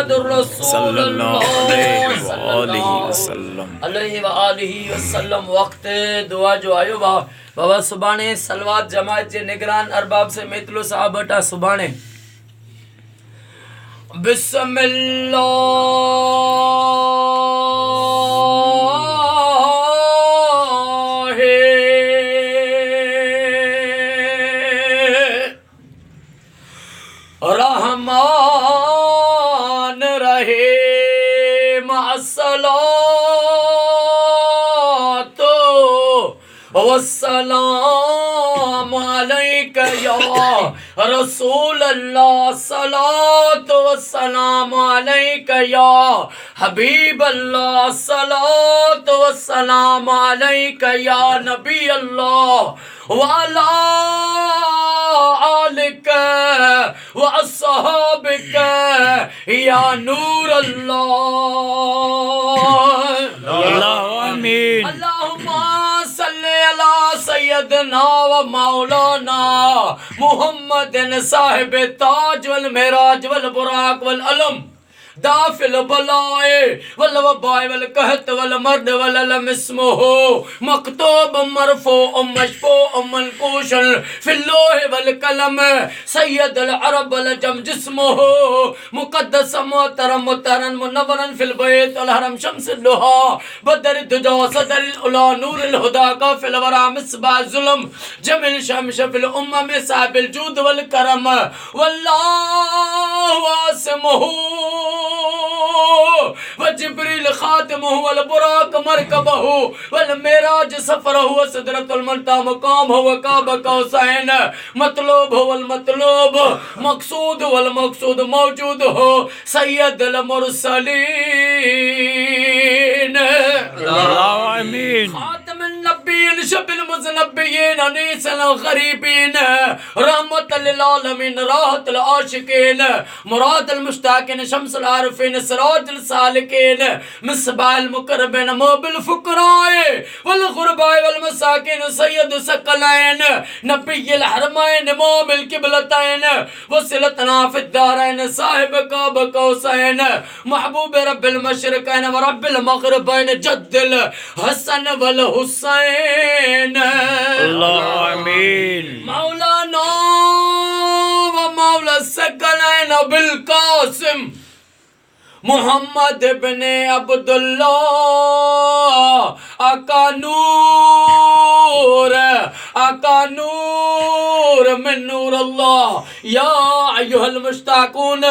मुहम्मदुर रसूलुल्लाह सल्लल्लाहु अलैहि वसल्लम। वक्त दुआ जो आयो बाबा सुभाणे सलवात जमात जे निगरान अरबाब से मितलो साहब बटा सुभाणे बिस्मिल्लाह रहमान रहीम अस्सलातु वस्सलाम अलैका या रसूल अल्लाह, सलातु वस्सलाम अलैका या हबीब अल्लाह, सलातु वस्सलाम अलैका या नबी अल्लाह, वाला आलिका व अस्हाबिका या नूर अल्लाह। आमीन। अल्लाहुम्मा सल्ली अला सय्यदना व मौलाना मुहम्मदिन साहिब ताज वल मेराज वल बुराक वल अलम दाफिल बलाए वल वबाए वल कहत वल मर्द वल लम इस्मुहु मक्तूब मरफू मशफू मनकूशन फिल्लोह वल कलम सय्यद अल अरब वल जम जिस्मुहु मुक़द्दस मोहतरम मुतरन मुनव्वरन फिल बैत अल हरम शम्स दुहा बदर दुजा सदर उला नूर अल हुदा का फिल वरा मिसबा जुल्म जमिल शम्स फिल उम्म में साबिल जूद वल करम वल्लाहु वासिमुहु व जिब्रील खातिमुहु वल बुराक मरकबहु वल मेराज सफरहु व सिदरतुल मुंतहा मकामहु व काबा कौसैन मतलूब वल मतलूब मकसूद वल मकसूद मौजूद हो सय्यदुल मुरसलीन आमीन। खातमुन नबिय्यीन शफीउल मुज़नबिय्यीन अनीसल गरीबीन रहमतल लिल आलमीन राहतुल आशिकीन मुरादुल मुश्ताकिन शम्सुल आरिफीन सिराजुल सालिकीन मिसबाहुल मुक़र्रबीन मोबिल फुक़राए वल गुरबाए वल मसाकिन सय्यद सकलैन नबिय्युल हरमैन इमामुल किबलतैन वसिलतना फिद दारैन साहिब काबा कौसैन महबूब रब्बिल मशरिकैन व रब्बिल मग़रिबैन जद्दिल हसन वल हुसैन। आमीन। मौलाना व मौला सकलैन बिल कासिम मुहम्मद इब्ने अब्दुल्लाह आका नूर मिन नूर अल्लाह या अय्युहल मुश्ताकून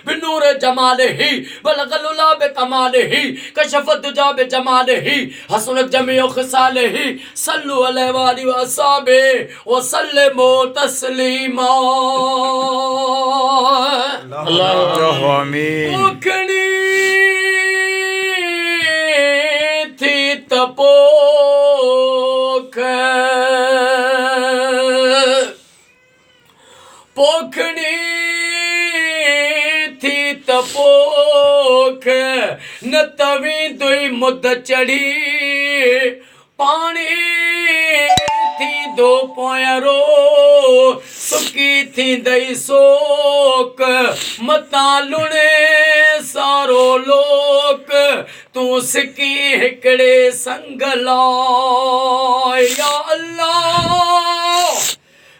बिनूर जमालिही बलगलुला बिकमालिही कशफत दुजा बिजमालिही हसनत जमीउ खिसालिही सल्लु अलैहि व आलिहि व अस्हाबिही व सल्लिमू तस्लीमा। अल्लाहु आमीन। थी तपोख पोखड़ी थी तपोख न तवी दुई मुद चढ़ी पानी थी दो पोयरो सुकी थी दई सोक मता लुणे सारो लोक तू सिकी हिकड़े संगला या अल्लाह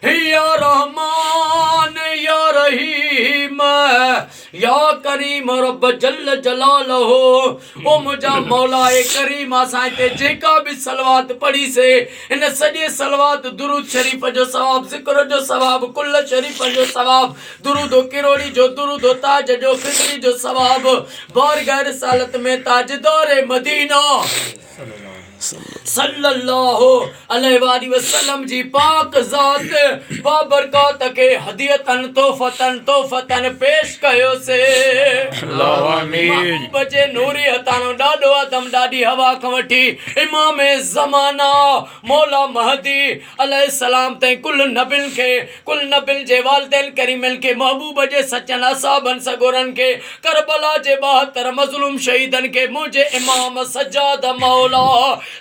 या रहमान या रहीम या करीम रब जल जलालहो ओ मुझा मौला ए करीम असां ते जेका भी सलवात पढ़ी से इन सॼे सलवात दुरूद शरीफ जो सवाब ज़िक्र जो सवाब कुल शरीफ जो सवाब दुरूद किरोड़ी जो दुरूद ताज जो खिदरी जो सवाब बारगाह रिसालत में ताजदार मदीना सल्लल्लाहु अलैहि वसल्लम जी पाक ज़ात बाबरकत के हदियतन तोहफतन पेश कयो से। आमीन। बजे नूरी हतानो डाडो आदम डाडी हवा खवठी इमाम ज़माना मौला महदी अलैहि सलाम ते कुल नबिल जे वालिदैन करीमन के महबूब जे सचन असाबन सगोरन के करबला जे 72 मज़लूम शहीदन के मुझे इमाम सज्जाद मौला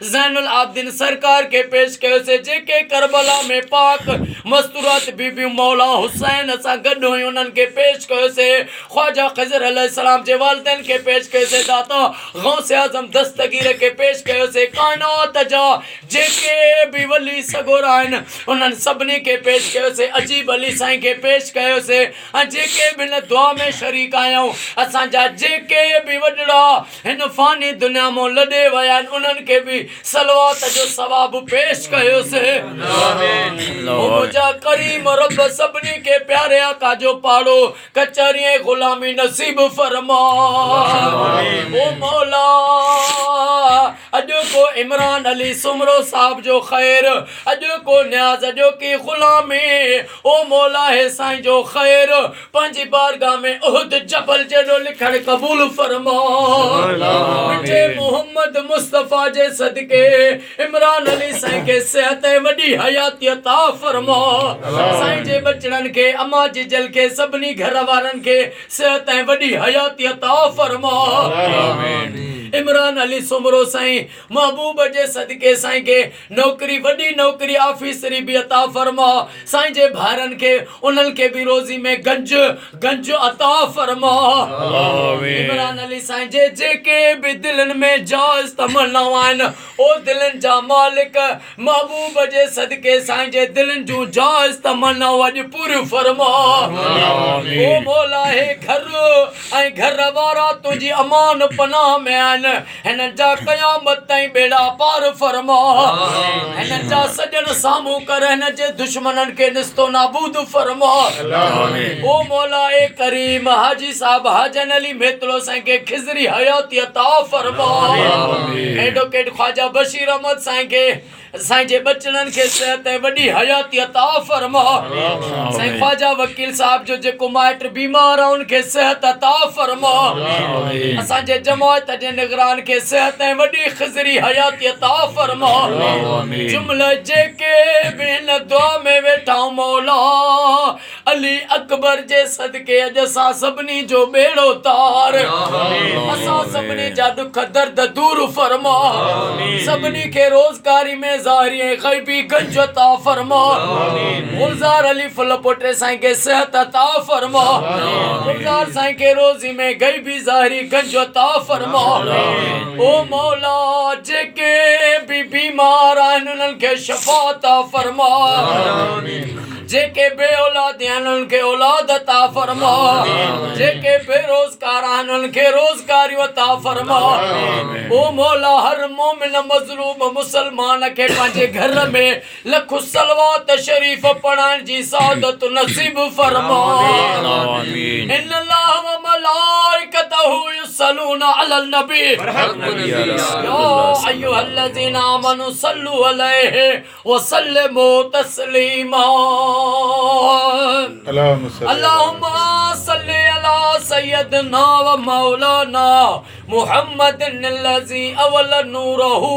ज़ैनुल आबिदीन सरकार के पेश कयो से जेके करबला में पाक मस्तूरात बीबी मौला हुसैन असां गॾु हुयूं उन्हनि खे पेश कयो से ख्वाजा ख़िज़र अलैहिस्सलाम जे वालिदैन खे पेश कयो से दाता गौसे आज़म दस्तगीर के पेश कयो से कायनात जा जेके भी वली सगोरा आहिनि उन्हनि सभिनी खे पेश कयो से अजीब अली साईं खे पेश कयो से ऐं जेके बि हिन दुआ में शरीक आहियूं असांजा जेके बि वॾड़ा हिन फ़ानी दुनिया मां लॾे विया आहिनि उन्हनि खे बि सलवात जो सवाबु पेश कयो से ओ मुंहिंजा करीम रब सभिनी खे प्यारे आका जो पाड़ो कचहरी ऐं ग़ुलामी नसीब फरमा ओ मौला अॼु को इमरान अली सुमरो साहब जो ख़ैर अॼु को न्याज़ अॼु की ग़ुलामी ओ मौला हे साईं जो ख़ैर पंहिंजी बारगाह में उहद जबल जॾो लिखण क़बूल फरमा मिठे मोहम्मद मुस्तफ़ा जे सदके इमरान अली साईं खे सिहत ऐं वॾी हयाती अता फरमा साईं जे बचड़नि खे अम्मा जी जल खे सभिनी घर वारनि खे सिहत ऐं वॾी हयाती अता फरमा इमरान अली सुमरो साईं महबूब जे सदके साईं खे नौकरी वॾी नौकरी ऑफिसरी बि अता फरमा साईं जे भाइरनि खे उन्हनि खे बि रोज़ी में गंज अता फरमा इमरान अली साईं जे जेके बि दिलनि में जाइज़ तमन्नाऊं आहिनि ओ दिलनि जा मालिक महबूब जे सदके साईं जे दिलनि जूं जाइज़ तमन्नाऊं अॼु पूरियूं फरमा ओ मौला हे घर ऐं घर वारा तुंहिंजी अमान पनाह में आहिनि हिननि जा क़यामत ताईं बेड़ा पार फरमा हिननि जा सॼण साम्हूं कर हिन जे दुश्मननि खे निस्तो नाबूद फरमा ओ मौला ए करीम हाजी साहब हाजन अली मेतलो साईं खे खिज़री हयाती अता फरमा एडवोकेट ख्वाजा बशीर अहमद साईं खे साईं जे बचड़नि खे सिहत ऐं वॾी हयाती अता फरमा साईं ख्वाजा वकील साहब जो जेको माइट बीमार आहे उनखे सिहत अता फरमा असांजे जमात जे निगरान खे सिहत ऐं वॾी खिज़री हयाती अता फरमा जुमिले जेके बि हिन दुआ में वेठा मौला अली अकबर जे सदके अॼु असां सभिनी जो बेड़ो तार असां सभिनी जा दुख दर्द दूर फरमा सभिनी खे रोज़गारी में ज़ाहिरी ऐं ग़ैबी गंज अता फरमा गुलज़ार अली फुल पोटे साईं खे सिहत अता फरमा गुलज़ार साईं खे रोज़ी में ग़ैबी ज़ाहिरी गंज अता फरमा ओ मौला जेके बि बीमार आहिनि उन्हनि खे शफ़ा अता फरमा जेके बे औलाद आहिनि उन्हनि खे औलाद अता फरमा जेके बेरोज़गार आहिनि उन्हनि खे रोज़गारियूं अता फरमा ओ मौला हर मोमिन मज़लूम मुसलमान खे पंहिंजे घर में लख सलवात शरीफ़ पढ़ाइण जी सआदत नसीब फरमा इन्नल्लाह व मलाइकतहु युसल्लूना अलल नबी या अय्युहल्लज़ीना आमनू सल्लु अलैहि व सल्लिमू तस्लीमा अल्लाहुम्मा सल्लि अला सय्यदना व मौलाना मुहम्मदिन अल्लज़ी अव्वल नूरहु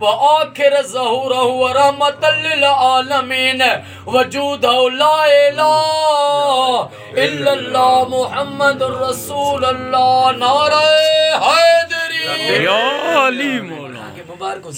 व आखिर ज़हूरहु व रहमतल लिल आलमीन वजूदहु ला इलाहा इल्लल्लाह मुहम्मदुर रसूलुल्लाह नारे हैदरी या अली मौला के मुबारक हो।